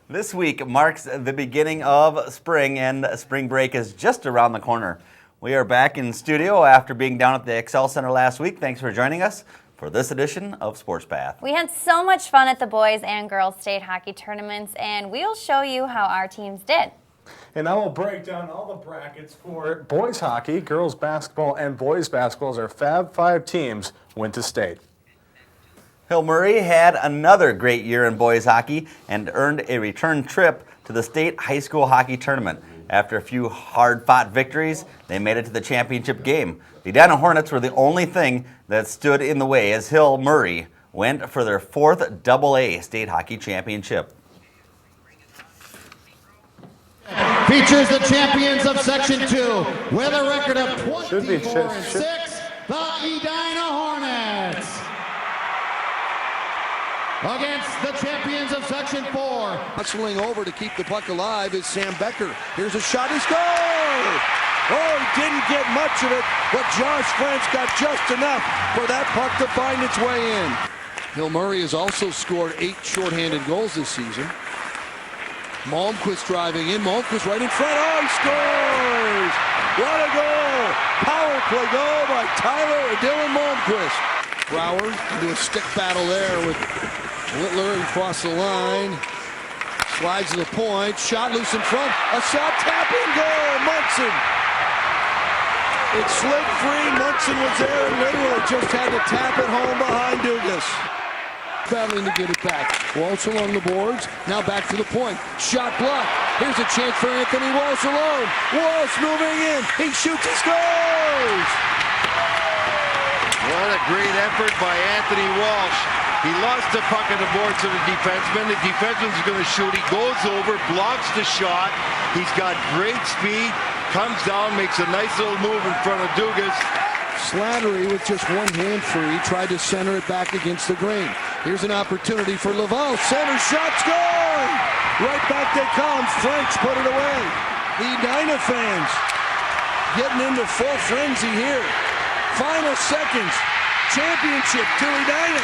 This week marks the beginning of spring, and spring break is just around the corner. We are back in studio after being down at the Excel Center last week. Thanks for joining us for this edition of Sports Path. We had so much fun at the boys and girls state hockey tournaments, and we'll show you how our teams did. And now we'll break down all the brackets for boys hockey, girls basketball, and boys basketball as our Fab 5 teams went to state. Hill Murray had another great year in boys hockey and earned a return trip to the state high school hockey tournament. After a few hard-fought victories, they made it to the championship game. The Edina Hornets were the only thing that stood in the way as Hill Murray went for their fourth AA state hockey championship. Features the champions of Section 2 with a record of 24-6, the Edina Hornets. Against the champions of Section 4. Hustling over to keep the puck alive is Sam Becker. Here's a shot, he scored! Oh, he didn't get much of it, but Josh France got just enough for that puck to find its way in. Hill Murray has also scored 8 shorthanded goals this season. Malmquist driving in, Malmquist right in front, oh, he scores! What a goal! Power play goal by Dylan Malmquist. Brower into a stick battle there with Littler across the line. Slides to the point, shot loose in front, a shot, tapping goal, Munson. It slid free, Munson was there, and Littler just had to tap it home behind Dugas. Battling to get it back. Walsh along the boards, now back to the point. Shot blocked. Here's a chance for Anthony Walsh alone. Walsh moving in, he shoots, he scores! What a great effort by Anthony Walsh. He lost the puck on the boards to the defenseman. The defenseman's going to shoot. He goes over, blocks the shot. He's got great speed, comes down, makes a nice little move in front of Dugas. Slattery with just one hand free, tried to center it back against the grain. Here's an opportunity for Laval. Center shot, score! Right back they come. French put it away. The Edina fans getting into full frenzy here. Final seconds. Championship to Edina.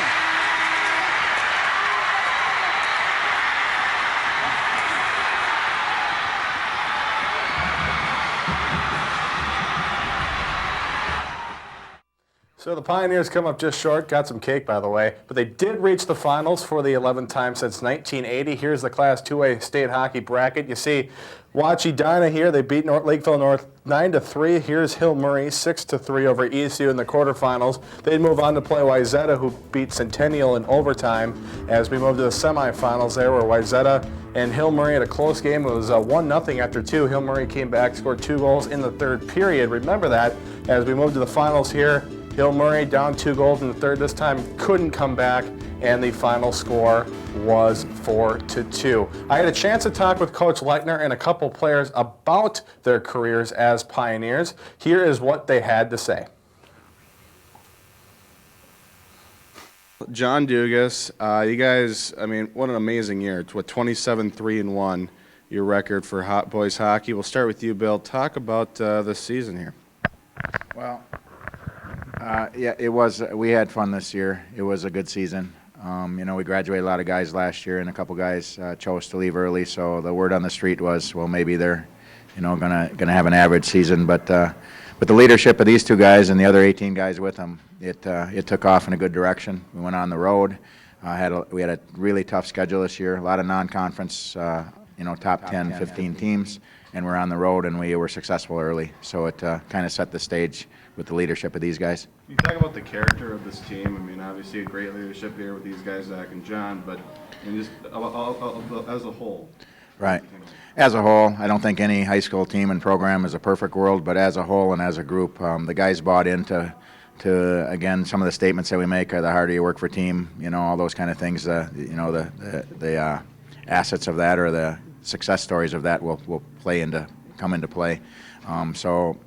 So the Pioneers come up just short, got some cake by the way, but they did reach the finals for the 11th time since 1980. Here's the Class 2A state hockey bracket. You see, watch Edina here. They beat Lakeville North 9-3. Here's Hill Murray 6-3 over ECU in the quarterfinals. They'd move on to play Wayzata, who beat Centennial in overtime. As we move to the semifinals there, where Wayzata and Hill Murray had a close game. It was 1-0 after 2. Hill Murray came back, scored 2 goals in the third period. Remember that as we move to the finals here. Hill Murray down 2 goals in the third. This time couldn't come back, and the final score was 4-2. I had a chance to talk with Coach Leitner and a couple players about their careers as Pioneers. Here is what they had to say. John Dugas, you guys, I mean, what an amazing year. It's what, 27-3-1, your record for boys hockey. We'll start with you, Bill. Talk about this season here. Well, yeah, it was. We had fun this year. It was a good season. You know, we graduated a lot of guys last year, and a couple guys chose to leave early. So the word on the street was, well, maybe they're, you know, gonna have an average season. But the leadership of these 2 guys and the other 18 guys with them, it took off in a good direction. We went on the road. We had a really tough schedule this year. A lot of non-conference, you know, top 10, 15 teams, and we're on the road, and we were successful early. So it kind of set the stage with the leadership of these guys. You talk about the character of this team. I mean, obviously a great leadership here with these guys, Zach and John, but just as a whole. Right. As a whole, I don't think any high school team and program is a perfect world, but as a whole and as a group, the guys bought into, again, some of the statements that we make are the harder you work for team, you know, all those kind of things, you know, the assets of that or the success stories of that will come into play. So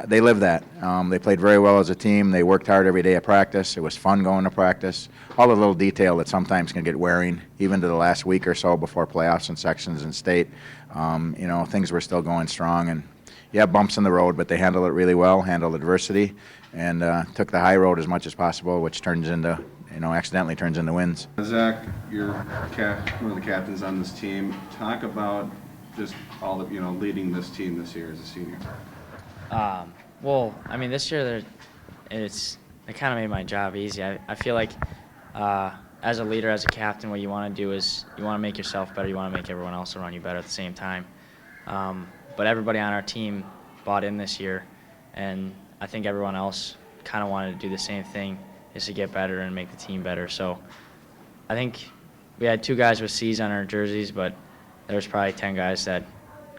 they lived that. They played very well as a team. They worked hard every day at practice. It was fun going to practice. All the little detail that sometimes can get wearing, even to the last week or so before playoffs and sections and state. You know, things were still going strong. And, yeah, bumps in the road, but they handled it really well, handled adversity, and took the high road as much as possible, which turns into accidentally turns into wins. Zach, you're one of the captains on this team. Talk about just all of leading this team this year as a senior. Well, I mean, this year it kind of made my job easy. I feel like as a leader, as a captain, what you want to do is you want to make yourself better. You want to make everyone else around you better at the same time. But everybody on our team bought in this year, and I think everyone else kind of wanted to do the same thing, is to get better and make the team better. So I think we had 2 guys with C's on our jerseys, but there was probably 10 guys that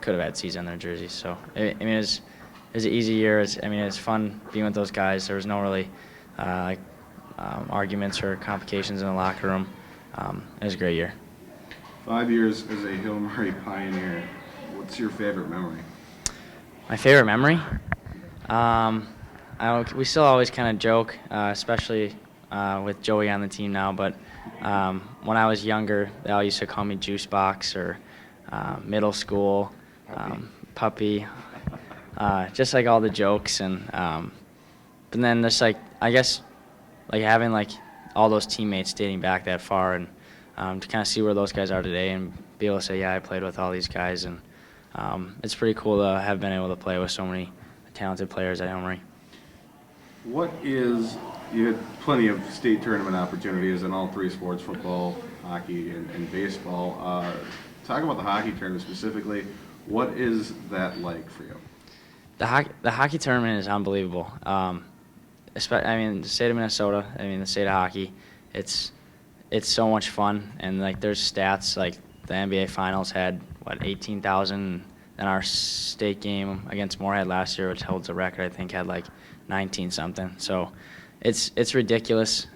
could have had C's on their jerseys. So it was an easy year. It's fun being with those guys. There was no really arguments or complications in the locker room. It was a great year. 5 years as a Hill Murray Pioneer. What's your favorite memory? My favorite memory? We still always kind of joke, especially with Joey on the team now, but when I was younger, they all used to call me Juice Box, or middle school, puppy, just like all the jokes. And but then just I guess having all those teammates dating back that far, and to kind of see where those guys are today and be able to say, yeah, I played with all these guys, and it's pretty cool to have been able to play with so many talented players at Hill Murray. You had plenty of state tournament opportunities in all 3 sports, football, hockey, and baseball. Talk about the hockey tournament specifically. What is that like for you? The hockey tournament is unbelievable. The state of Minnesota, the state of hockey, it's so much fun. And there's stats the NBA Finals had 18,000. And our state game against Moorhead last year, which holds a record, I think had 19 something. So it's ridiculous.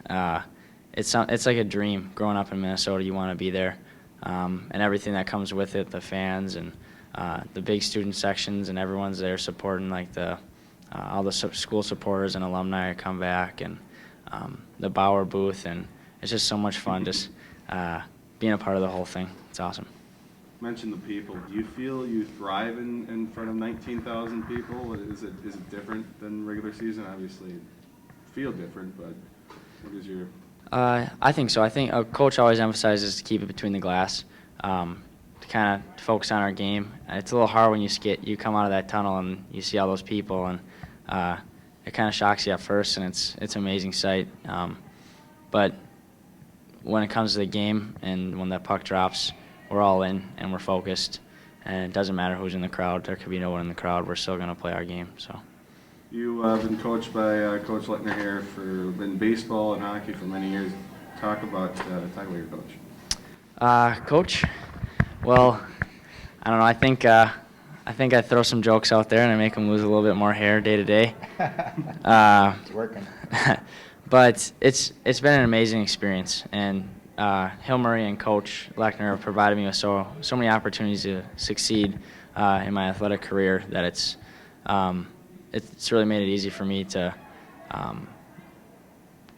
It's like a dream growing up in Minnesota. You want to be there, and everything that comes with it, the fans and the big student sections, and everyone's there supporting all the school supporters and alumni come back, and the Bauer booth, and it's just so much fun just being a part of the whole thing. It's awesome. Mention the people. Do you feel you thrive in front of 19,000 people? Is it different than regular season? Obviously, feel different, but what is your? I think so. I think a coach always emphasizes to keep it between the glass, to kind of focus on our game. It's a little hard when you come out of that tunnel and you see all those people, and it kind of shocks you at first, and it's an amazing sight. But when it comes to the game and when that puck drops, we're all in and we're focused, and it doesn't matter who's in the crowd. There could be no one in the crowd. We're still going to play our game. So. You've been coached by Coach Lettner here in baseball and hockey for many years. Talk about your coach. Coach, well, I don't know. I think I throw some jokes out there and I make him lose a little bit more hair day to day. It's working. But it's been an amazing experience, and Hill Murray and Coach Lettner have provided me with so many opportunities to succeed in my athletic career that it's really made it easy for me to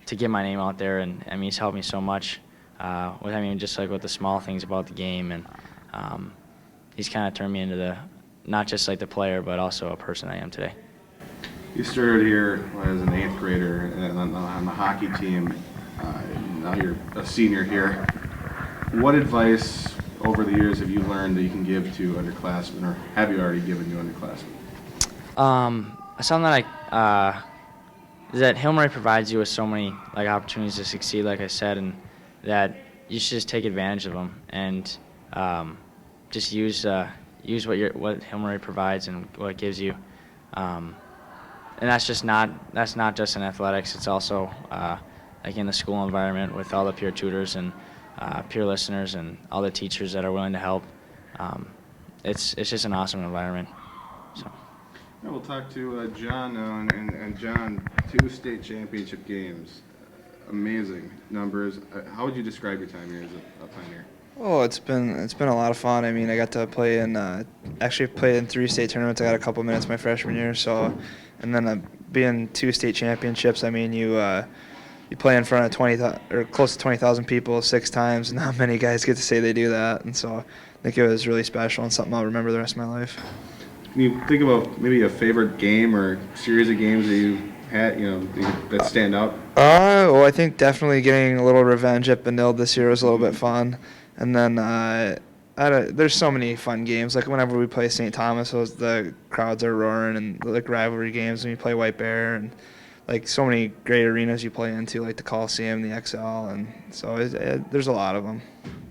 get my name out there, and he's helped me so much with just with the small things about the game, and he's kind of turned me into not just the player, but also a person I am today. You started here as an 8th grader on the hockey team. Now you're a senior here. What advice over the years have you learned that you can give to underclassmen, or have you already given to underclassmen? Something is that Hill Murray provides you with so many opportunities to succeed, like I said, and that you should just take advantage of them and just use what Hill Murray provides and what it gives you. And that's not just in athletics. It's also in the school environment with all the peer tutors and peer listeners and all the teachers that are willing to help. It's just an awesome environment. So. Yeah, we'll talk to John now, and John, 2 state championship games, amazing numbers. How would you describe your time here as a Pioneer? Oh, it's been a lot of fun. I got to play actually played in 3 state tournaments. I got a couple minutes my freshman year, and then being 2 state championships. You play in front of 20,000 or close to 20,000 people 6 times. Not many guys get to say they do that, and so I think it was really special and something I'll remember the rest of my life. Can you think about maybe a favorite game or series of games that you had, that stand out? Well, I think definitely getting a little revenge at Benilde this year was a little bit fun. And then there's so many fun games. Like whenever we play St. Thomas, the crowds are roaring, and like rivalry games when you play White Bear, and like so many great arenas you play into, like the Coliseum, the XL, and so there's a lot of them.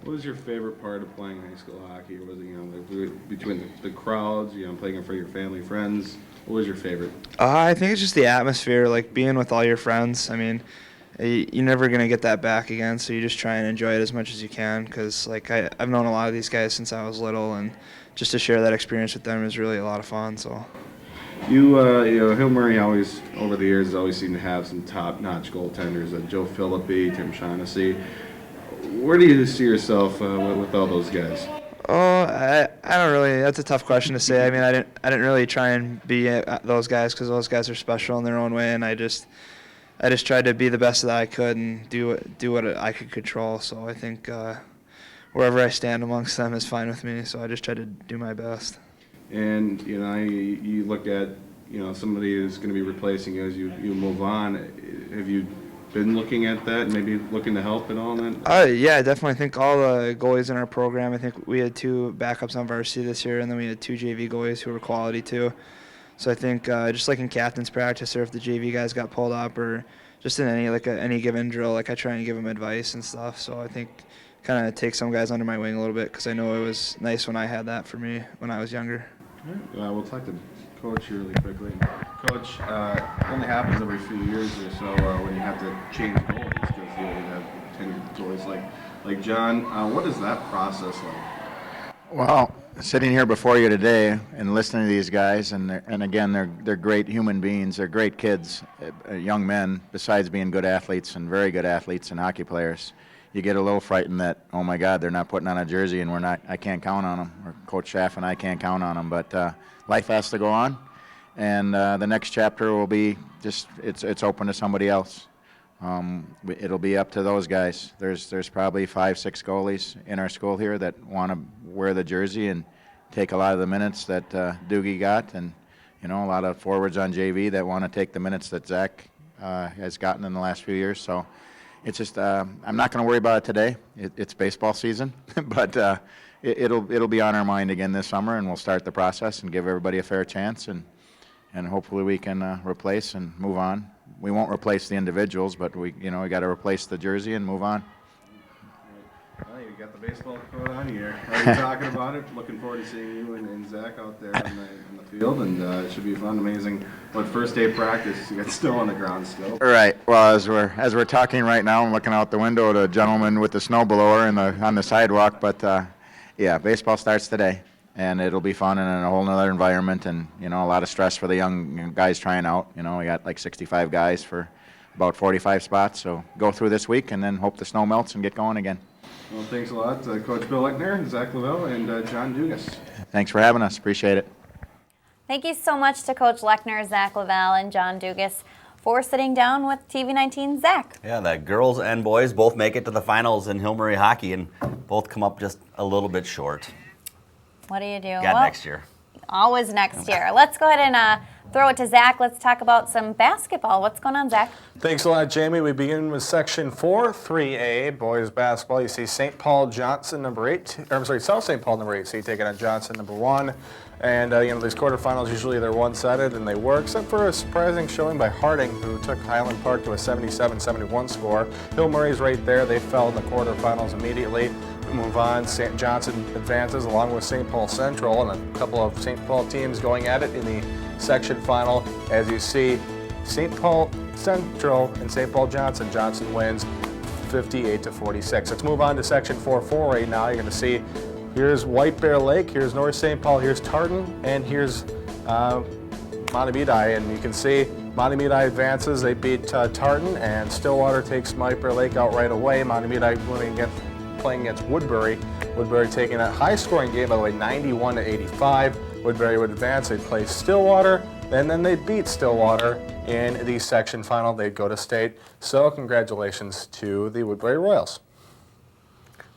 What was your favorite part of playing high school hockey? Was it, like, between the crowds, playing in front of your family, friends? What was your favorite? I think it's just the atmosphere, like being with all your friends. I mean, you're never going to get that back again, so you just try and enjoy it as much as you can, because like I've known a lot of these guys since I was little, and just to share that experience with them is really a lot of fun. So. Hill Murray always, over the years, has always seemed to have some top-notch goaltenders, Joe Philippi, Tim Shaughnessy. Where do you see yourself with all those guys? Oh, I don't really. That's a tough question to say. I mean, I didn't really try and be those guys, because those guys are special in their own way, and I just tried to be the best that I could and do what I could control. So I think wherever I stand amongst them is fine with me. So I just tried to do my best. And you look at somebody who's going to be replacing you as you move on. Have you been looking at that and maybe looking to help at all in that? Yeah, definitely. I think all the goalies in our program, I think we had 2 backups on varsity this year, and then we had 2 JV goalies who were quality too. So I think just like in captain's practice, or if the JV guys got pulled up, or just in any given drill, like I try and give them advice and stuff. So I think kind of take some guys under my wing a little bit, because I know it was nice when I had that for me when I was younger. We'll talk to Coach here really quickly. Coach, it only happens every few years or so when you have to change goalies, because you have tenured goalies like John. What is that process like? Well, sitting here before you today and listening to these guys, and again, they're great human beings. They're great kids, young men, besides being good athletes and very good athletes and hockey players. You get a little frightened that, oh my God, they're not putting on a jersey and I can't count on them, or Coach Schaff and I can't count on them. But life has to go on, and the next chapter will be just it's open to somebody else. It'll be up to those guys. There's probably 5-6 goalies in our school here that want to wear the jersey and take a lot of the minutes that Doogie got, and a lot of forwards on JV that want to take the minutes that Zach has gotten in the last few years. So. It's just I'm not going to worry about it today. It's baseball season, but it'll be on our mind again this summer, and we'll start the process and give everybody a fair chance, and hopefully we can replace and move on. We won't replace the individuals, but we got to replace the jersey and move on. Well, you got the baseball coat on here. Already talking about it. Looking forward to seeing you and Zach out there in the field, and it should be fun. Amazing. What first day of practice? You got snow on the ground still. Right. Well, as we're talking right now, I'm looking out the window at a gentleman with the snowblower on the sidewalk. But yeah, baseball starts today, and it'll be fun and in a whole nother environment, and a lot of stress for the young guys trying out. We got like 65 guys for about 45 spots. So go through this week, and then hope the snow melts and get going again. Well, thanks a lot, Coach Bill Lechner, Zach Lavelle, and John Dugas. Thanks for having us. Appreciate it. Thank you so much to Coach Lechner, Zach Lavelle, and John Dugas for sitting down with TV19's Zach. Yeah, the girls and boys both make it to the finals in Hill Murray hockey, and both come up just a little bit short. What do you do? Got next year. Always next year. Let's go ahead and throw it to Zach. Let's talk about some basketball. What's going on, Zach? Thanks a lot, Jamie. We begin with Section 4, 3A, boys basketball. You see St. Paul Johnson, number 8. South St. Paul, number 8. So you take it on Johnson, number 1. And, these quarterfinals, usually they're one-sided, and they work, except for a surprising showing by Harding, who took Highland Park to a 77-71 score. Hill Murray's right there. They fell in the quarterfinals immediately. We move on. St. Johnson advances along with St. Paul Central, and a couple of St. Paul teams going at it in the section final. As you see, St. Paul Central and St. Paul Johnson. Johnson wins 58-46. Let's move on to Section 4, 4A now. You're going to see here's White Bear Lake, here's North St. Paul, here's Tartan, and here's Montemedi. And you can see Montemedi advances. They beat Tartan, and Stillwater takes White Bear Lake out right away. Montemedi playing against Woodbury. Woodbury taking a high-scoring game, by the way, 91-85. Woodbury would advance. They'd play Stillwater, and then they'd beat Stillwater in the section final. They'd go to state. So congratulations to the Woodbury Royals.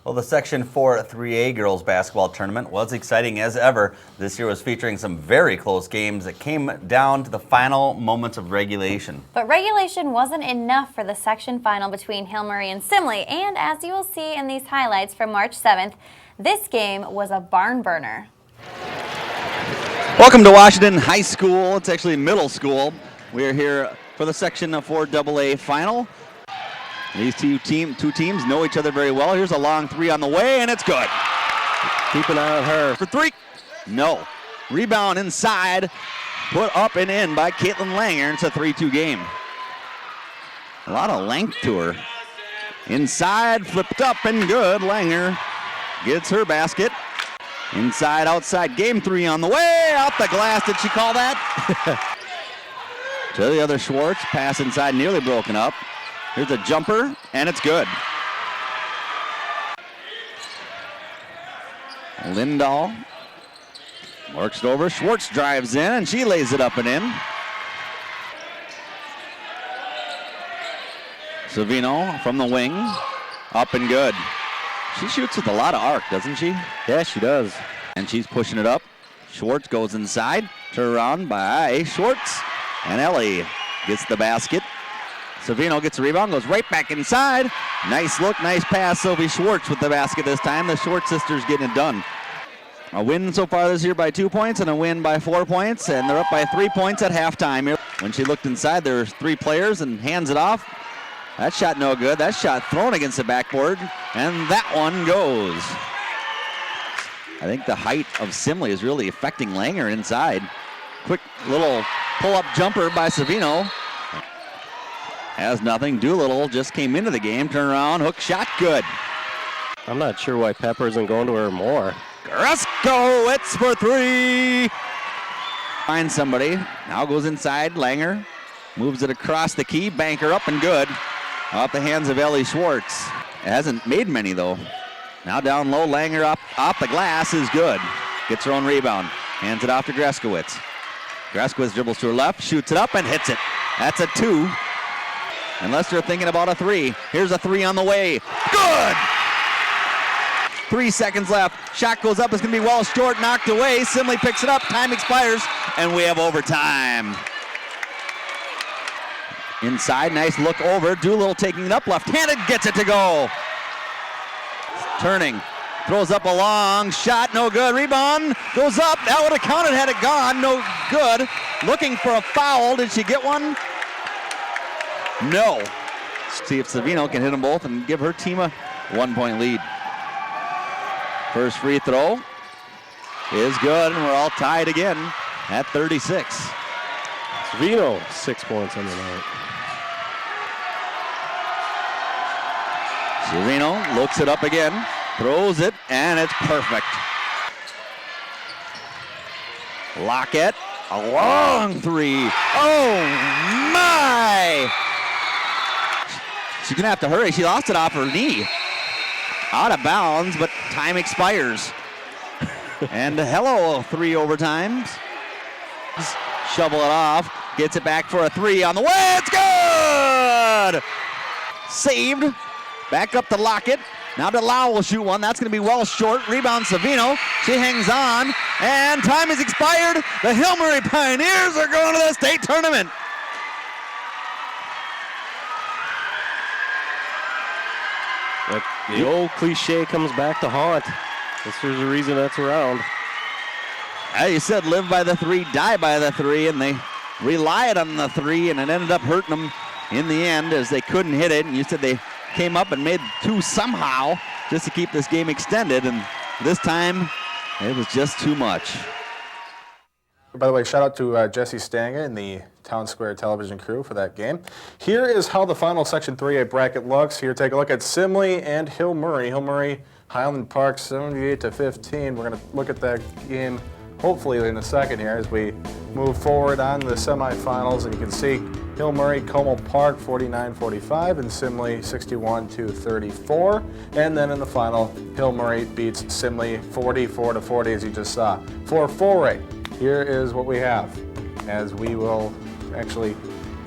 Well, the Section 4 3A girls basketball tournament was exciting as ever. This year was featuring some very close games that came down to the final moments of regulation. But regulation wasn't enough for the section final between Hill-Murray and Simley, and as you will see in these highlights from March 7th, this game was a barn burner. Welcome to Washington High School. It's actually middle school. We're here for the Section 4 AA final. These two teams know each other very well. Here's a long three on the way, and it's good. Keep an eye on her. For three. No. Rebound inside. Put up and in by Caitlin Langer. It's a 3-2 game. A lot of length to her. Inside, flipped up and good. Langer gets her basket. Inside, outside. Game 3 on the way. Out the glass. Did she call that? To the other Schwartz. Pass inside, nearly broken up. Here's a jumper, and it's good. Lindahl works it over. Schwartz drives in, and she lays it up and in. Savino from the wing, up and good. She shoots with a lot of arc, doesn't she? Yeah, she does. And she's pushing it up. Schwartz goes inside. Turn around by Schwartz, and Ellie gets the basket. Savino gets the rebound, goes right back inside. Nice look, nice pass. Sophie Schwartz with the basket this time. The Schwartz sisters getting it done. A win so far this year by 2 points and a win by 4 points, and they're up by 3 points at halftime. When she looked inside, there's 3 players and hands it off. That shot no good. That shot thrown against the backboard, and that one goes. I think the height of Simley is really affecting Langer inside. Quick little pull-up jumper by Savino. Has nothing. Doolittle just came into the game. Turn around, hook shot, good. I'm not sure why Pepper isn't going to her more. Grusko, it's for 3. Finds somebody. Now goes inside. Langer moves it across the key. Banker up and good. Off the hands of Ellie Schwartz. It hasn't made many though. Now down low. Langer up off the glass is good. Gets her own rebound. Hands it off to Greskowitz. Greskowitz dribbles to her left, shoots it up and hits it. That's a 2. Unless they're thinking about a 3. Here's a 3 on the way. Good! 3 seconds left. Shot goes up. It's going to be well short. Knocked away. Simley picks it up. Time expires. And we have overtime. Inside. Nice look over. Doolittle taking it up. Left-handed. Gets it to go. Turning. Throws up a long shot. No good. Rebound. Goes up. That would have counted had it gone. No good. Looking for a foul. Did she get one? No. See if Savino can hit them both and give her team a 1-point lead. First free throw is good, and we're all tied again at 36. Savino, 6 points on the night. Savino looks it up again, throws it, and it's perfect. Lockett, a long 3. Oh my! She's going to have to hurry. She lost it off her knee. Out of bounds, but time expires. And hello, 3 overtimes. Shovel it off. Gets it back for a 3 on the way. It's good! Saved. Back up to Lockett. Now DeLau will shoot one. That's going to be well short. Rebound Savino. She hangs on. And time has expired. The Hill-Murray Pioneers are going to the state tournament. But the old cliche comes back to haunt. There's a reason that's around. As you said, live by the 3, die by the 3, and they relied on the 3, and it ended up hurting them in the end as they couldn't hit it. And you said they came up and made 2 somehow just to keep this game extended, and this time it was just too much. By the way, shout out to Jesse Stanga and the Town Square television crew for that game. Here is how the final Section 3A bracket looks. Here, take a look at Simley and Hill-Murray. Hill-Murray, Highland Park, 78-15. We're going to look at that game hopefully in a second here as we move forward on the semifinals. And you can see Hill-Murray, Como Park, 49-45, and Simley, 61-34. And then in the final, Hill-Murray beats Simley, 44-40, as you just saw. For 4A, here is what we have, as we will actually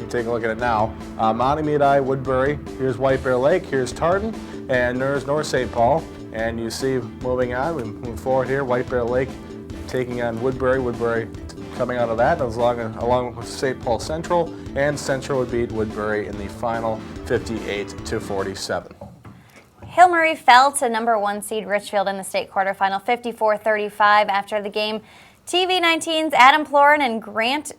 take a look at it now. Montemaid, Woodbury, here's White Bear Lake, here's Tartan, and there's North St. Paul. And you see, moving on, we move forward here, White Bear Lake taking on Woodbury. Woodbury coming out of that, along with St. Paul Central, and Central would beat Woodbury in the final 58-47. Hill Murray fell to number 1 seed Richfield in the state quarterfinal 54-35 after the game. TV19's Adam Plorin and Grant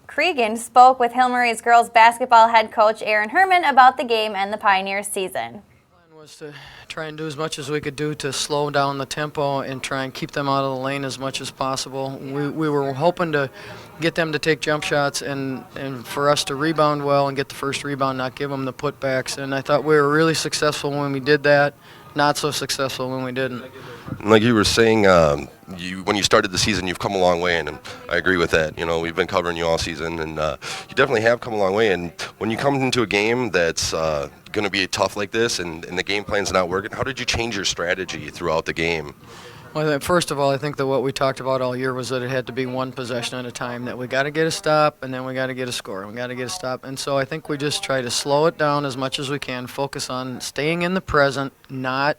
Cregan spoke with Hill Murray's girls basketball head coach Aaron Herman about the game and the Pioneers season. The plan was to try and do as much as we could do to slow down the tempo and try and keep them out of the lane as much as possible. We were hoping to get them to take jump shots and for us to rebound well and get the first rebound, not give them the putbacks. And I thought we were really successful when we did that, not so successful when we didn't. Like you were saying, when you started the season, you've come a long way, and I agree with that. You know, we've been covering you all season, and you definitely have come a long way. And when you come into a game that's going to be tough like this, and the game plan's not working, how did you change your strategy throughout the game? Well, first of all, I think that what we talked about all year was that it had to be one possession at a time, that we got to get a stop, and then we got to get a score, and we got to get a stop. And so I think we just try to slow it down as much as we can, focus on staying in the present, not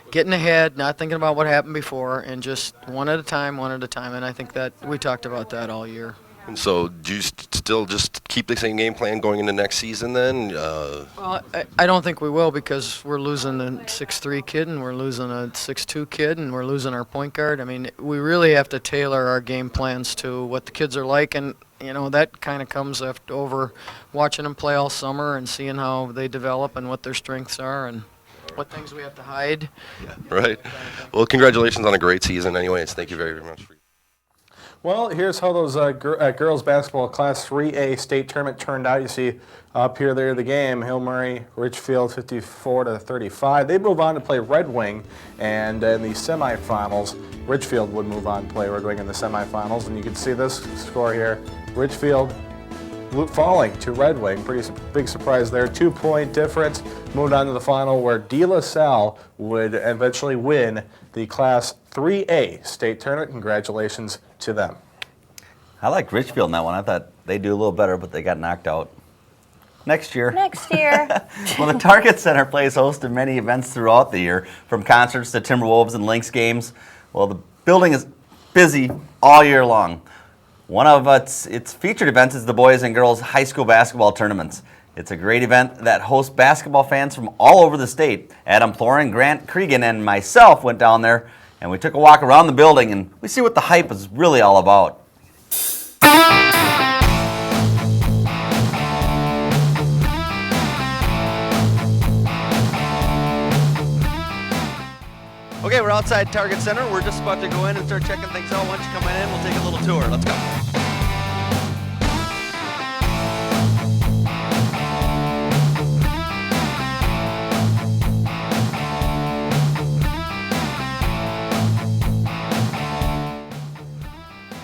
getting ahead, not thinking about what happened before, and just one at a time. And I think that we talked about that all year. And so do you still just keep the same game plan going into next season then? Well, I don't think we will, because we're losing a 6'3" kid and we're losing a 6'2" kid and we're losing our point guard. I mean, we really have to tailor our game plans to what the kids are like, and you know, that kind of comes over watching them play all summer and seeing how they develop and what their strengths are and what things we have to hide. Yeah, right. Well, congratulations on a great season anyways. Thank you very, very much. Well, here's how those girls basketball Class 3A state tournament turned out. You see up here there the game, Hill Murray, Richfield 54-35. They move on to play Red Wing, and in the semifinals, Richfield would move on to play Red Wing in the semifinals. And you can see this score here, Richfield falling to Red Wing. Pretty big surprise there. 2-point difference. Moved on to the final where De La Salle would eventually win the Class 3A state tournament. Congratulations to them. I like Richfield in that one. I thought they'd do a little better, but they got knocked out. Next year. Well, the Target Center plays host to many events throughout the year, from concerts to Timberwolves and Lynx games. Well, the building is busy all year long. One of its featured events is the boys and girls high school basketball tournaments. It's a great event that hosts basketball fans from all over the state. Adam Plorin, Grant Cregan, and myself went down there, and we took a walk around the building, and we see what the hype is really all about. Okay, we're outside Target Center. We're just about to go in and start checking things out. Once you come in, we'll take a little tour. Let's go.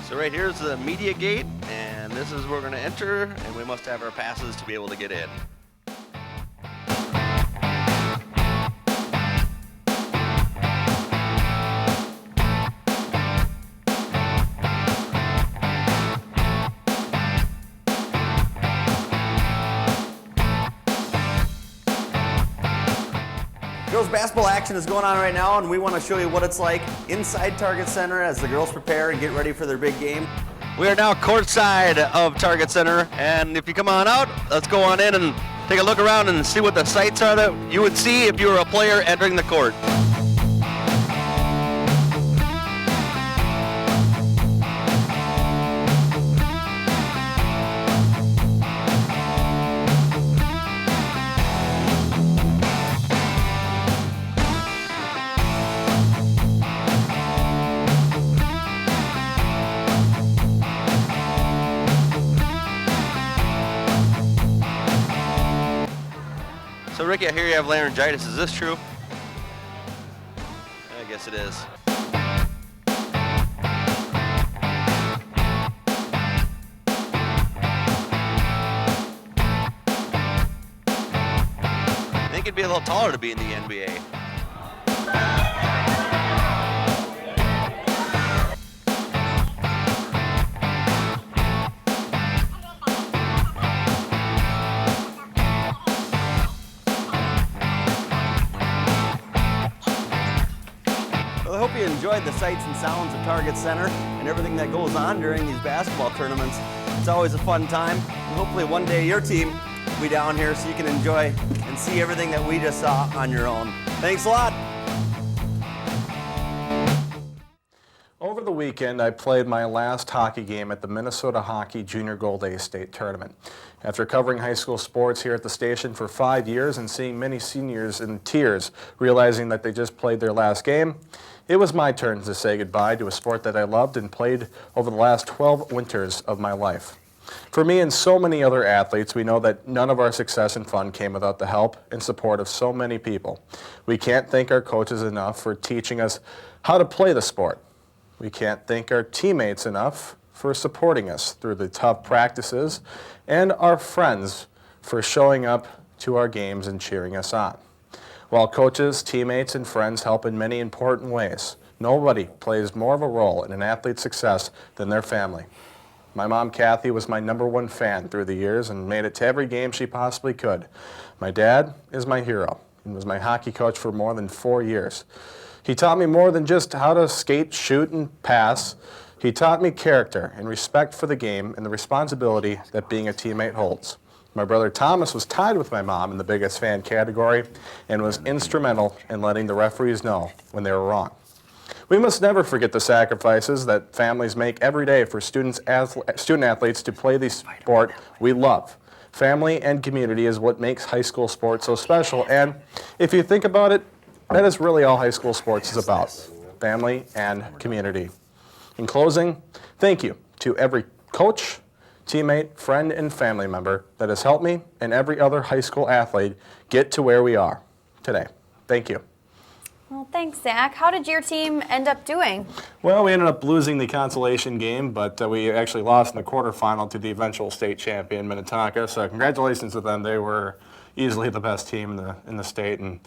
So right here is the media gate, and this is where we're going to enter, and we must have our passes to be able to get in. Girls basketball action is going on right now, and we want to show you what it's like inside Target Center as the girls prepare and get ready for their big game. We are now courtside of Target Center, and if you come on out, let's go on in and take a look around and see what the sights are that you would see if you were a player entering the court. So Ricky, I hear you have laryngitis. Is this true? I guess it is. I think it'd be a little taller to be in the NBA. you enjoyed the sights and sounds of Target Center and everything that goes on during these basketball tournaments. It's always a fun time. And hopefully one day your team will be down here so you can enjoy and see everything that we just saw on your own. Thanks a lot. Over the weekend, I played my last hockey game at the Minnesota Hockey Junior Gold A State Tournament. After covering high school sports here at the station for 5 years and seeing many seniors in tears, realizing that they just played their last game, it was my turn to say goodbye to a sport that I loved and played over the last 12 winters of my life. For me and so many other athletes, we know that none of our success and fun came without the help and support of so many people. We can't thank our coaches enough for teaching us how to play the sport. We can't thank our teammates enough for supporting us through the tough practices, and our friends for showing up to our games and cheering us on. While coaches, teammates, and friends help in many important ways, nobody plays more of a role in an athlete's success than their family. My mom, Kathy, was my #1 fan through the years and made it to every game she possibly could. My dad is my hero and was my hockey coach for more than 4 years. He taught me more than just how to skate, shoot, and pass. He taught me character and respect for the game and the responsibility that being a teammate holds. My brother Thomas was tied with my mom in the biggest fan category and was instrumental in letting the referees know when they were wrong. We must never forget the sacrifices that families make every day for student athletes to play the sport we love. Family and community is what makes high school sports so special, and if you think about it, that is really all high school sports is about, family and community. In closing, thank you to every coach, teammate, friend, and family member that has helped me and every other high school athlete get to where we are today. Thank you. Well, thanks, Zach. How did your team end up doing? Well, we ended up losing the consolation game, but we actually lost in the quarterfinal to the eventual state champion, Minnetonka. So congratulations to them. They were easily the best team in the state, and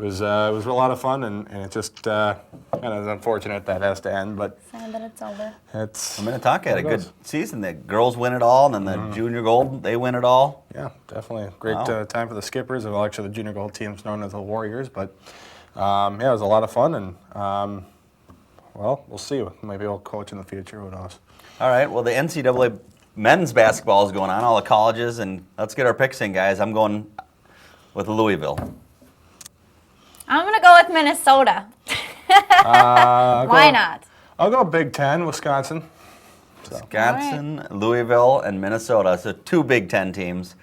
it was a lot of fun, and it just kind of unfortunate that has to end. But sad that it's over. Well, Minnetonka had a good season. The girls win it all, and then the junior gold, they win it all. Yeah, definitely a great time for the Skippers. Well, actually, the junior gold team's known as the Warriors, but yeah, it was a lot of fun, and well, we'll see. Maybe we'll coach in the future. Who knows? All right. Well, the NCAA men's basketball is going on, all the colleges, and let's get our picks in, guys. I'm going with Louisville. I'm going to go with Minnesota. Why not? I'll go Big Ten, Wisconsin. So. Wisconsin, Louisville, and Minnesota. So 2 Big Ten teams.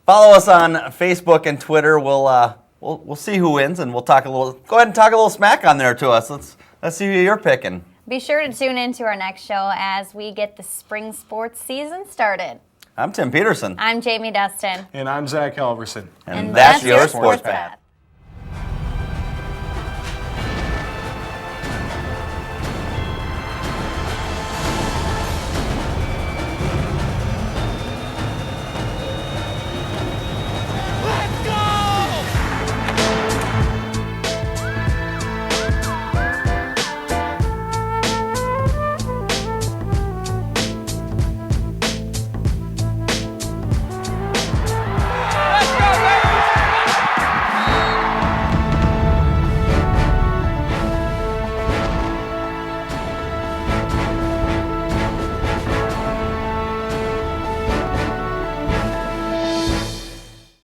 Follow us on Facebook and Twitter. We'll see who wins, and we'll talk a little. Go ahead and talk a little smack on there to us. Let's see who you're picking. Be sure to tune in to our next show as we get the spring sports season started. I'm Tim Peterson. I'm Jami Dustin. And I'm Zach Halverson. And that's your Sports Path.